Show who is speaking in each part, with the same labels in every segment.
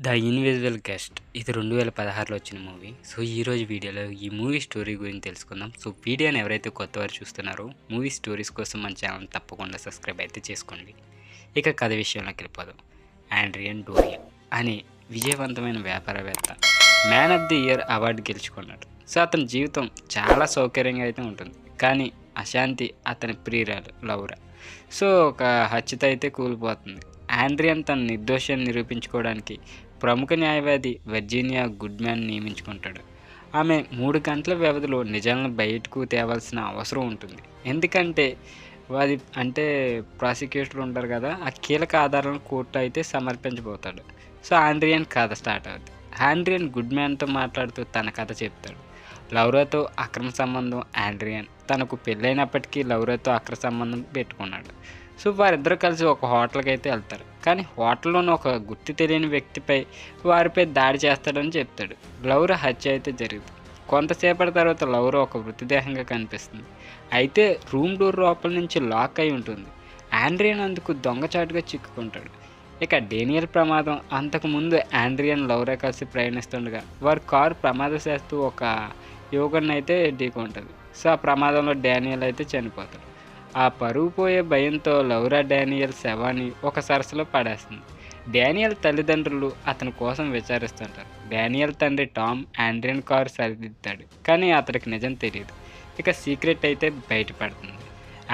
Speaker 1: The invisible guest ఇది 2016లో వచ్చిన movie. So, ఈరోజు వీడియోలో ఈ మూవీ స్టోరీ గురించి తెలుసుకుందాం. సో, వీడియోని ఎవరైతే కొత్తవారు చూస్తున్నారో మూవీ స్టోరీస్ కోసం మన ఛానల్ తప్పకుండా సబ్స్క్రైబ్ అయితే చేసుకోండి. ఇక కథ విషయంలోకి వెళ్ళిపోదాం. ఆండ్రియన్ డోరియా అనే విజయవంతమైన వ్యాపారవేత్త man of the year award గెలుచుకున్నాడు. సో, అతని జీవితం చాలా సౌకర్యంగా అయితే ఉంటుంది. కానీ అశాంతి అతని ప్రియురాలు లౌరా. సో, ఒక హత్యతో అయితే కూలిపోతుంది. ఆండ్రియన్ తన నిర్దోషాన్ని నిరూపించుకోవడానికి ప్రముఖ న్యాయవాది వర్జీనియా గుడ్మ్యాన్ నియమించుకుంటాడు. ఆమె 3 గంటల వ్యవధిలో నిజాలను బయటకు తేవాల్సిన అవసరం ఉంటుంది. ఎందుకంటే వాది అంటే ప్రాసిక్యూటర్ ఉంటారు కదా, ఆ కీలక ఆధారాలను కోర్టు అయితే సమర్పించబోతాడు. సో, ఆండ్రియన్ కథ స్టార్ట్ అవుతుంది. ఆండ్రియన్ గుడ్మ్యాన్తో మాట్లాడుతూ తన కథ చెప్తాడు. లౌరాతో అక్రమ సంబంధం. ఆండ్రియన్ తనకు పెళ్ళైనప్పటికీ లౌరాతో అక్రమ సంబంధం పెట్టుకున్నాడు. సో, వారిద్దరూ కలిసి ఒక హోటల్కి అయితే వెళ్తారు. కానీ హోటల్లోని ఒక గుర్తు తెలియని వ్యక్తిపై వారిపై దాడి చేస్తాడని చెప్తాడు. లౌరా హత్య అయితే జరుగుతుంది. కొంతసేపటి తర్వాత లౌరా ఒక మృతదేహంగా కనిపిస్తుంది. అయితే రూమ్ డోర్ లోపల నుంచి లాక్ అయి ఉంటుంది. ఆండ్రియన్ అందుకు దొంగచాటుగా చిక్కుకుంటాడు. ఇక డేనియల్ ప్రమాదం. అంతకుముందు ఆండ్రియన్ లౌరా కలిసి ప్రయాణిస్తుండగా వారి కారు ప్రమాదశాత్తు ఒక యువకుడిని అయితే ఢీకొంటుంది. సో, ఆ ప్రమాదంలో డానియల్ అయితే చనిపోతాడు. ఆ పరువు పోయే భయంతో లౌరా డానియల్ శవాన్ని ఒక సరస్సులో పడేస్తుంది. డానియల్ తల్లిదండ్రులు అతని కోసం విచారిస్తుంటారు. డానియల్ తండ్రి టామ్ ఆండ్రియన్ కారు సరిదిద్దాడు, కానీ అతడికి నిజం తెలియదు. ఇక సీక్రెట్ అయితే బయటపడుతుంది.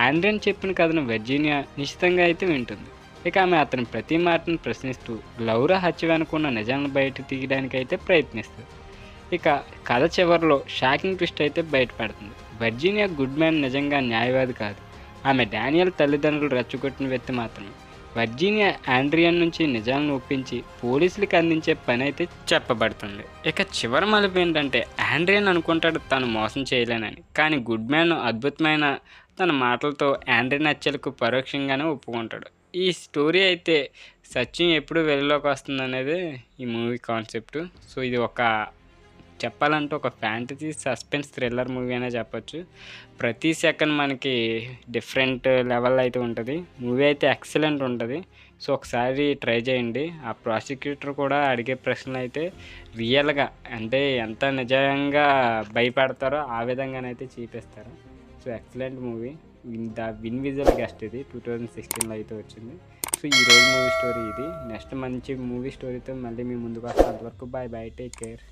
Speaker 1: ఆండ్రియన్ చెప్పిన కథను వర్జీనియా నిశ్చితంగా అయితే వింటుంది. ఇక ఆమె అతని ప్రతి మాటను ప్రశ్నిస్తూ లౌరా హత్య వెనుకున్న నిజాలను బయట తీయడానికి అయితే ప్రయత్నిస్తుంది. ఇక కథ చివరిలో షాకింగ్ ట్విస్ట్ అయితే బయటపడుతుంది. వర్జీనియా గుడ్మ్యాన్ నిజంగా న్యాయవాది కాదు, ఆమె డానియల్ తల్లిదండ్రులు రెచ్చగొట్టిన వ్యక్తి మాత్రమే. వర్జీనియా ఆండ్రియన్ నుంచి నిజాలను ఒప్పించి పోలీసులకు అందించే పని అయితే చెప్పబడుతుంది. ఇక చివరి మలుపు ఏంటంటే ఆండ్రియన్ అనుకుంటాడు తను మోసం చేయలేనని, కానీ గుడ్మ్యాన్ అద్భుతమైన తన మాటలతో ఆండ్రియన్ హత్యలకు పరోక్షంగానే ఒప్పుకుంటాడు. ఈ స్టోరీ అయితే సత్యం ఎప్పుడు వెలుగులోకి వస్తుంది అనేది ఈ మూవీ కాన్సెప్ట్. సో, ఇది చెప్పాలంటే ఒక ఫ్యాంటసీ సస్పెన్స్ థ్రిల్లర్ మూవీ అనే చెప్పొచ్చు. ప్రతి సెకండ్ మనకి డిఫరెంట్ లెవెల్ అయితే ఉంటుంది. మూవీ అయితే ఎక్సలెంట్ ఉంటుంది. సో, ఒకసారి ట్రై చేయండి. ఆ ప్రాసిక్యూటర్ కూడా అడిగే ప్రశ్నలు అయితే రియల్గా అంటే ఎంత నిజంగా భయపడతారో ఆ విధంగానైతే చూపిస్తారు. So, excellent movie. The invisible guest ఇది 2016లో అయితే వచ్చింది. సో, ఈరోజు మూవీ స్టోరీ ఇది. నెక్స్ట్ మంచి మూవీ స్టోరీతో మళ్ళీ మీ ముందుకు వస్తాను. అంతవరకు బాయ్ బాయ్, టేక్ కేర్.